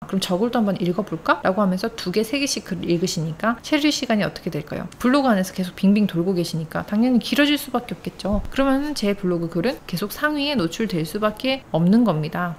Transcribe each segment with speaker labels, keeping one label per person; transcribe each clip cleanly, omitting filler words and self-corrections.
Speaker 1: 그럼 저 글도 한번 읽어볼까? 라고 하면서 2개, 3개씩 글을 읽으시니까 체류 시간이 어떻게 될까요? 블로그 안에서 계속 빙빙 돌고 계시니까 당연히 길어질 수밖에 없겠죠. 그러면 제 블로그 글은 계속 상위에 노출될 수밖에 없는 겁니다.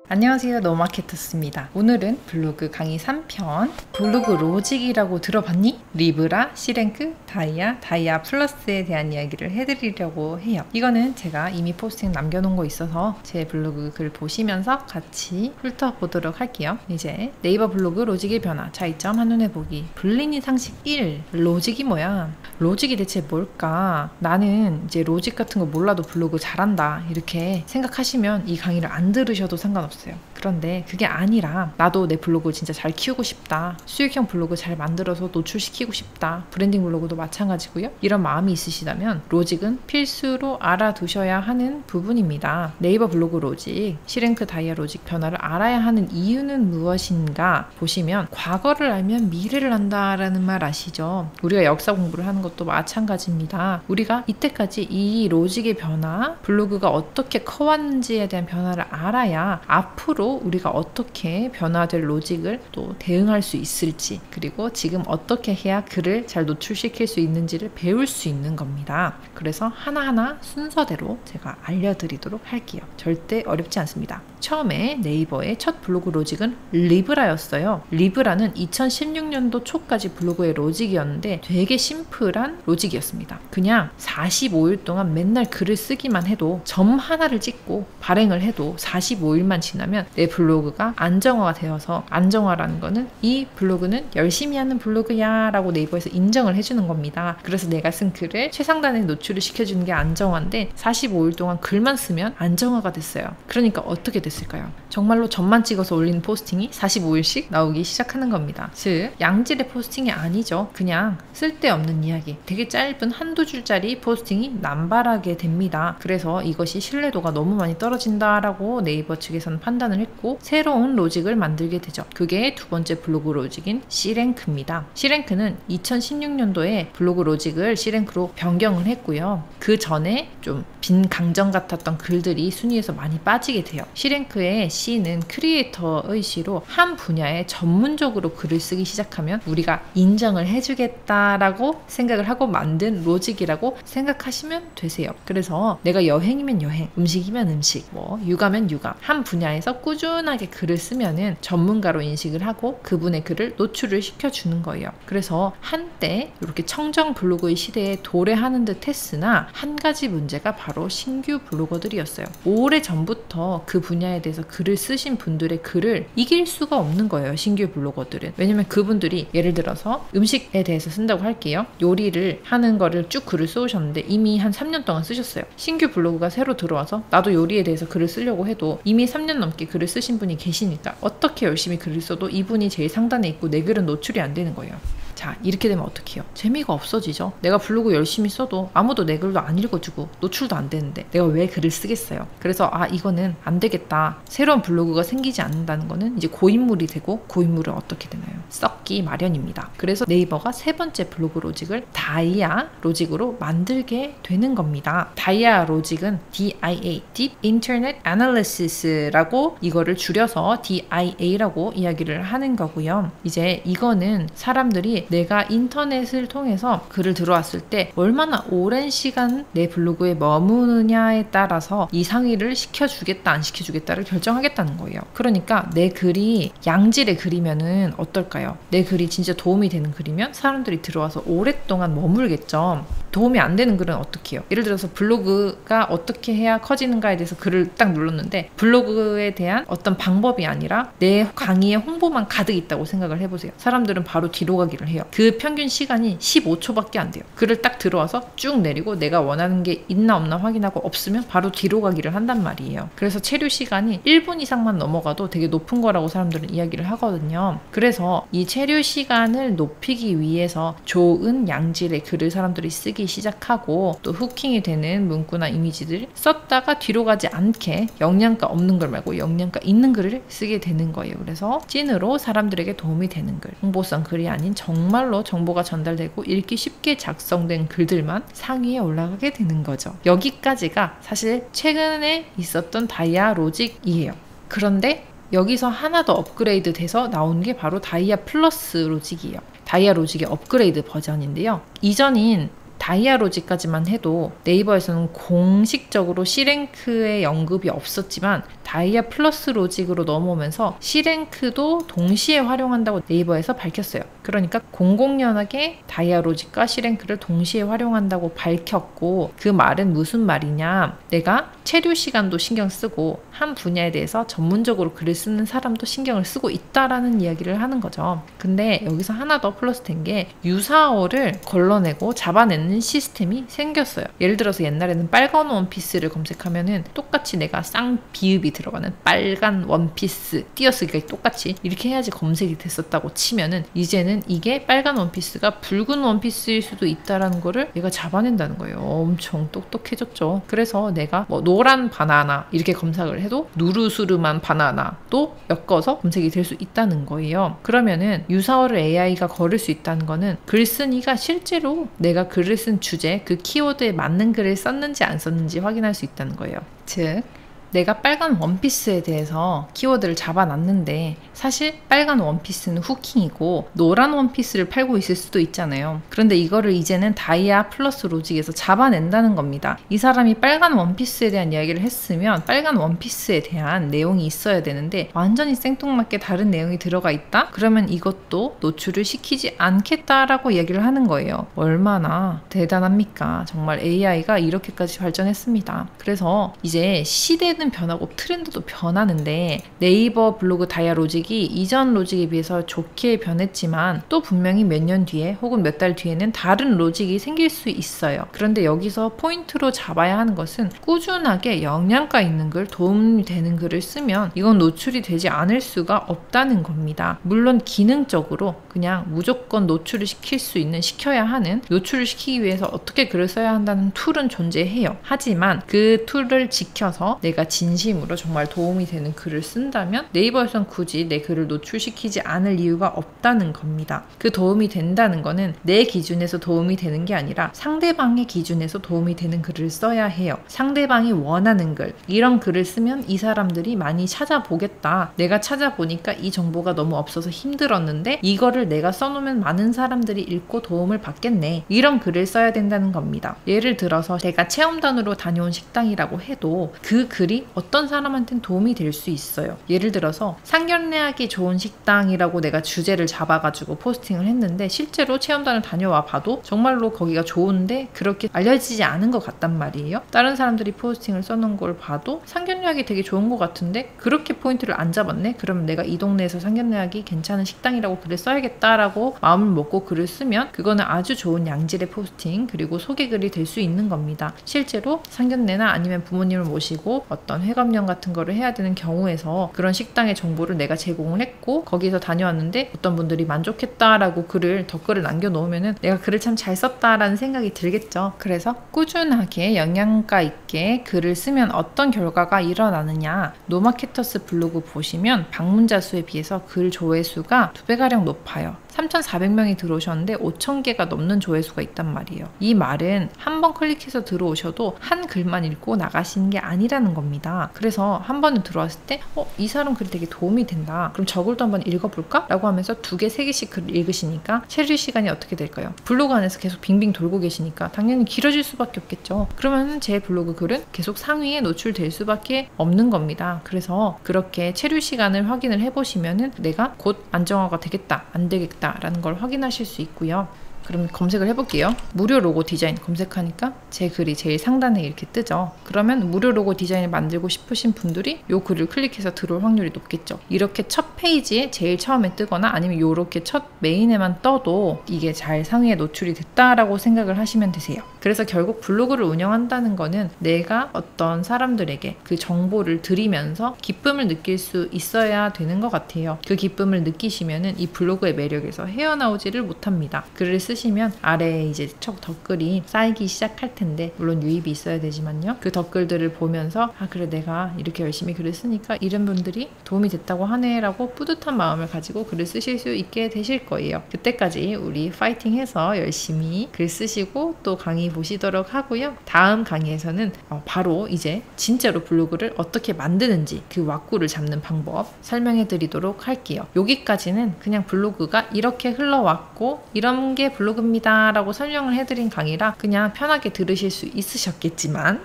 Speaker 1: 안녕하세요, 노마케터스입니다. 오늘은 블로그 강의 3편 블로그 로직이라고 들어봤니? 리브라, C랭크, 다이아 플러스에 대한 이야기를 해드리려고 해요. 이거는 제가 이미 포스팅 남겨놓은 거 있어서 제 블로그 글 보시면서 같이 훑어보도록 할게요. 이제 네이버 블로그 로직의 변화, 차이점 한눈에 보기, 불린이 상식 1. 로직이 뭐야? 로직이 대체 뭘까? 나는 이제 로직 같은 거 몰라도 블로그 잘한다 이렇게 생각하시면 이 강의를 안 들으셔도 상관없어요. 그런데 그게 아니라 나도 내 블로그 진짜 잘 키우고 싶다, 수익형 블로그 잘 만들어서 노출시키고 싶다, 브랜딩 블로그도 마찬가지고요. 이런 마음이 있으시다면 로직은 필수로 알아두셔야 하는 부분입니다. 네이버 블로그 로직, C랭크 다이아 로직 변화를 알아야 하는 이유는 무엇인가 보시면, 과거를 알면 미래를 안다라는 말 아시죠? 우리가 역사 공부를 하는 것도 마찬가지입니다. 우리가 이때까지 이 로직의 변화, 블로그가 어떻게 커왔는지에 대한 변화를 알아야 앞으로 우리가 어떻게 변화될 로직을 또 대응할 수 있을지, 그리고 지금 어떻게 해야 글을 잘 노출시킬 수 있는지를 배울 수 있는 겁니다. 그래서 하나하나 순서대로 제가 알려드리도록 할게요. 절대 어렵지 않습니다. 처음에 네이버의 첫 블로그 로직은 리브라였어요. 리브라는 2016년도 초까지 블로그의 로직이었는데 되게 심플한 로직이었습니다. 그냥 45일 동안 맨날 글을 쓰기만 해도, 점 하나를 찍고 발행을 해도 45일만 지나면 내 블로그가 안정화가 되어서, 안정화라는 거는 이 블로그는 열심히 하는 블로그야 라고 네이버에서 인정을 해주는 겁니다. 그래서 내가 쓴 글을 최상단에 노출을 시켜주는 게 안정화인데 45일 동안 글만 쓰면 안정화가 됐어요. 그러니까 어떻게 됐을까요? 정말로 점만 찍어서 올리는 포스팅이 45일씩 나오기 시작하는 겁니다. 즉 양질의 포스팅이 아니죠. 그냥 쓸데없는 이야기, 되게 짧은 한두 줄짜리 포스팅이 남발하게 됩니다. 그래서 이것이 신뢰도가 너무 많이 떨어진다라고 네이버 측에서는 판단을 했고 새로운 로직을 만들게 되죠. 그게 두 번째 블로그 로직인 C랭크입니다. C랭크는 2016년도에 블로그 로직을 C랭크로 변경을 했고요. 그 전에 좀 빈 강정 같았던 글들이 순위에서 많이 빠지게 돼요. C랭크의 C는 크리에이터의 C로 한 분야에 전문적으로 글을 쓰기 시작하면 우리가 인정을 해주겠다라고 생각을 하고 만든 로직이라고 생각하시면 되세요. 그래서 내가 여행이면 여행, 음식이면 음식, 뭐 육아면 육아, 한 분야에서 꾸준하게 글을 쓰면은 전문가로 인식을 하고 그분의 글을 노출을 시켜주는 거예요. 그래서 한때 이렇게 청정 블로그의 시대에 도래하는 듯 했으나 한 가지 문제가 바로 신규 블로거들이었어요. 오래 전부터 그 분야에 대해서 글을 쓰신 분들의 글을 이길 수가 없는 거예요. 신규 블로거들은. 왜냐면 그분들이 예를 들어서 음식에 대해서 쓴다고 할게요. 요리를 하는 거를 쭉 글을 써오셨는데 이미 한 3년 동안 쓰셨어요. 신규 블로그가 새로 들어와서 나도 요리에 대해서 글을 쓰려고 해도 이미 3년 넘게 글을 쓰신 분이 계시니까 어떻게 열심히 글을 써도 이분이 제일 상단에 있고 내 글은 노출이 안 되는 거예요. 자, 이렇게 되면 어떻게 해요? 재미가 없어지죠. 내가 블로그 열심히 써도 아무도 내 글도 안 읽어주고 노출도 안 되는데 내가 왜 글을 쓰겠어요? 그래서 이거는 안 되겠다. 새로운 블로그가 생기지 않는다는 거는 이제 고인물이 되고, 고인물은 어떻게 되나요? 썩기 마련입니다. 그래서 네이버가 세 번째 블로그 로직을 다이아 로직으로 만들게 되는 겁니다. 다이아 로직은 DIA, Deep Internet Analysis라고 이거를 줄여서 DIA라고 이야기를 하는 거고요. 이제 이거는 사람들이 내가 인터넷을 통해서 글을 들어왔을 때 얼마나 오랜 시간 내 블로그에 머무느냐에 따라서 이 상위를 시켜주겠다 안 시켜주겠다를 결정하겠다는 거예요. 그러니까 내 글이 양질의 글이면은 어떨까요? 내 글이 진짜 도움이 되는 글이면 사람들이 들어와서 오랫동안 머물겠죠. 도움이 안 되는 글은 어떻게 해요? 예를 들어서 블로그가 어떻게 해야 커지는가에 대해서 글을 딱 눌렀는데 블로그에 대한 어떤 방법이 아니라 내 강의에 홍보만 가득 있다고 생각을 해보세요. 사람들은 바로 뒤로 가기를 해요. 그 평균 시간이 15초밖에 안 돼요. 글을 딱 들어와서 쭉 내리고 내가 원하는 게 있나 없나 확인하고 없으면 바로 뒤로 가기를 한단 말이에요. 그래서 체류 시간이 1분 이상만 넘어가도 되게 높은 거라고 사람들은 이야기를 하거든요. 그래서 이 체류 시간을 높이기 위해서 좋은 양질의 글을 사람들이 쓰기 시작하고, 또 후킹이 되는 문구나 이미지들 썼다가 뒤로 가지 않게 영양가 없는 걸 말고 영양가 있는 글을 쓰게 되는 거예요. 그래서 찐으로 사람들에게 도움이 되는 글, 홍보성 글이 아닌 정말로 정보가 전달되고 읽기 쉽게 작성된 글들만 상위에 올라가게 되는 거죠. 여기까지가 사실 최근에 있었던 다이아 로직이에요. 그런데 여기서 하나 더 업그레이드 돼서 나온 게 바로 다이아 플러스 로직이에요. 다이아 로직의 업그레이드 버전인데요. 이전인 다이아 로직까지만 해도 네이버에서는 공식적으로 C랭크의 언급이 없었지만 다이아 플러스 로직으로 넘어오면서 C랭크도 동시에 활용한다고 네이버에서 밝혔어요. 그러니까 공공연하게 다이아 로직과 C랭크를 동시에 활용한다고 밝혔고, 그 말은 무슨 말이냐, 내가 체류 시간도 신경 쓰고 한 분야에 대해서 전문적으로 글을 쓰는 사람도 신경을 쓰고 있다라는 이야기를 하는 거죠. 근데 여기서 하나 더 플러스 된 게 유사어를 걸러내고 잡아내는 시스템이 생겼어요. 예를 들어서 옛날에는 빨간 원피스를 검색하면은 똑같이 내가 쌍비읍이 들어가는 빨간 원피스 띄어쓰기가 똑같이 이렇게 해야지 검색이 됐었다고 치면은, 이제는 이게 빨간 원피스가 붉은 원피스일 수도 있다라는 거를 얘가 잡아낸다는 거예요. 엄청 똑똑해졌죠. 그래서 내가 뭐 노란 바나나 이렇게 검색을 해도 누르스름한 바나나도 엮어서 검색이 될 수 있다는 거예요. 그러면은 유사어를 AI가 걸을 수 있다는 거는 글쓴이가 실제로 내가 글을 쓴 주제, 그 키워드에 맞는 글을 썼는지 안 썼는지 확인할 수 있다는 거예요. 즉, 내가 빨간 원피스에 대해서 키워드를 잡아놨는데 사실 빨간 원피스는 후킹이고 노란 원피스를 팔고 있을 수도 있잖아요. 그런데 이거를 이제는 다이아 플러스 로직에서 잡아낸다는 겁니다. 이 사람이 빨간 원피스에 대한 이야기를 했으면 빨간 원피스에 대한 내용이 있어야 되는데 완전히 생뚱맞게 다른 내용이 들어가 있다? 그러면 이것도 노출을 시키지 않겠다라고 얘기를 하는 거예요. 얼마나 대단합니까? 정말 AI가 이렇게까지 발전했습니다. 그래서 이제 시대는 변하고 트렌드도 변하는데 네이버 블로그 다이아 로직이 이전 로직에 비해서 좋게 변했지만 또 분명히 몇 년 뒤에 혹은 몇 달 뒤에는 다른 로직이 생길 수 있어요. 그런데 여기서 포인트로 잡아야 하는 것은 꾸준하게 영양가 있는 글, 도움이 되는 글을 쓰면 이건 노출이 되지 않을 수가 없다는 겁니다. 물론 기능적으로 그냥 무조건 노출을 시킬 수 있는, 시켜야 하는, 노출을 시키기 위해서 어떻게 글을 써야 한다는 툴은 존재해요. 하지만 그 툴을 지켜서 내가 진심으로 정말 도움이 되는 글을 쓴다면 네이버에선 굳이 내 글을 노출시키지 않을 이유가 없다는 겁니다. 그 도움이 된다는 거는 내 기준에서 도움이 되는 게 아니라 상대방의 기준에서 도움이 되는 글을 써야 해요. 상대방이 원하는 글, 이런 글을 쓰면 이 사람들이 많이 찾아보겠다. 내가 찾아보니까 이 정보가 너무 없어서 힘들었는데 이거를 내가 써놓으면 많은 사람들이 읽고 도움을 받겠네. 이런 글을 써야 된다는 겁니다. 예를 들어서 내가 체험단으로 다녀온 식당이라고 해도 그 글이 어떤 사람한테는 도움이 될 수 있어요. 예를 들어서 상견례하기 좋은 식당이라고 내가 주제를 잡아가지고 포스팅을 했는데 실제로 체험단을 다녀와 봐도 정말로 거기가 좋은데 그렇게 알려지지 않은 것 같단 말이에요. 다른 사람들이 포스팅을 써놓은 걸 봐도 상견례하기 되게 좋은 것 같은데 그렇게 포인트를 안 잡았네? 그러면 내가 이 동네에서 상견례하기 괜찮은 식당이라고 글을 써야겠다라고 마음을 먹고 글을 쓰면 그거는 아주 좋은 양질의 포스팅 그리고 소개글이 될 수 있는 겁니다. 실제로 상견례나 아니면 부모님을 모시고 어떤 회감령 같은 거를 해야 되는 경우에서 그런 식당의 정보를 내가 제공을 했고 거기서 다녀왔는데 어떤 분들이 만족했다라고 댓글을 남겨놓으면은 내가 글을 참 잘 썼다라는 생각이 들겠죠. 그래서 꾸준하게 영양가 있게 글을 쓰면 어떤 결과가 일어나느냐, 노마케터스 블로그 보시면 방문자 수에 비해서 글 조회수가 2배가량 높아요. 3,400명이 들어오셨는데 5,000개가 넘는 조회수가 있단 말이에요. 이 말은 한 번 클릭해서 들어오셔도 한 글만 읽고 나가시는 게 아니라는 겁니다. 그래서 한 번은 들어왔을 때 이 사람 글이 되게 도움이 된다. 그럼 저 글도 한번 읽어볼까? 라고 하면서 2개, 3개씩 글을 읽으시니까 체류 시간이 어떻게 될까요? 블로그 안에서 계속 빙빙 돌고 계시니까 당연히 길어질 수밖에 없겠죠. 그러면 제 블로그 글은 계속 상위에 노출될 수밖에 없는 겁니다. 그래서 그렇게 체류 시간을 확인을 해보시면은 내가 곧 안정화가 되겠다, 안 되겠다 라는 걸 확인하실 수 있고요. 그럼 검색을 해볼게요. 무료 로고 디자인 검색하니까 제 글이 제일 상단에 이렇게 뜨죠. 그러면 무료 로고 디자인을 만들고 싶으신 분들이 이 글을 클릭해서 들어올 확률이 높겠죠. 이렇게 첫 페이지에 제일 처음에 뜨거나 아니면 이렇게 첫 메인에만 떠도 이게 잘 상위에 노출이 됐다라고 생각을 하시면 되세요. 그래서 결국 블로그를 운영한다는 거는 내가 어떤 사람들에게 그 정보를 드리면서 기쁨을 느낄 수 있어야 되는 것 같아요. 그 기쁨을 느끼시면은 이 블로그의 매력에서 헤어나오지를 못합니다. 글을 쓰시면 아래에 이제 척 댓글이 쌓이기 시작할 텐데, 물론 유입이 있어야 되지만요. 그 댓글들을 보면서 아 그래 내가 이렇게 열심히 글을 쓰니까 이런 분들이 도움이 됐다고 하네 라고 뿌듯한 마음을 가지고 글을 쓰실 수 있게 되실 거예요. 그때까지 우리 파이팅해서 열심히 글 쓰시고 또 강의 보시도록 하고요. 다음 강의에서는 바로 이제 진짜로 블로그를 어떻게 만드는지 그 왁구를 잡는 방법 설명해 드리도록 할게요. 여기까지는 그냥 블로그가 이렇게 흘러왔고 이런 게 블로그입니다 라고 설명을 해드린 강의라 그냥 편하게 들으실 수 있으셨겠지만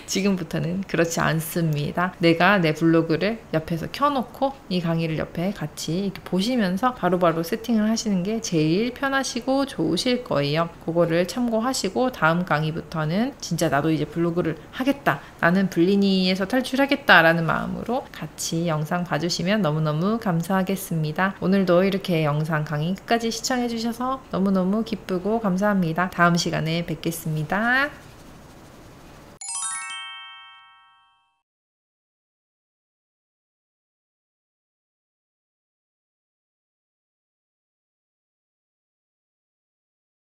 Speaker 1: 지금부터는 그렇지 않습니다. 내가 내 블로그를 옆에서 켜놓고 이 강의를 옆에 같이 이렇게 보시면서 바로바로 세팅을 하시는 게 제일 편하시고 좋으실 거예요. 그거를 참고하시고 다음 강의부터는 진짜 나도 이제 블로그를 하겠다, 나는 블리니에서 탈출하겠다 라는 마음으로 같이 영상 봐주시면 너무너무 감사하겠습니다. 오늘도 이렇게 영상 강의 끝까지 시청해주셔서 너무너무 기쁘고 감사합니다. 다음 시간에 뵙겠습니다.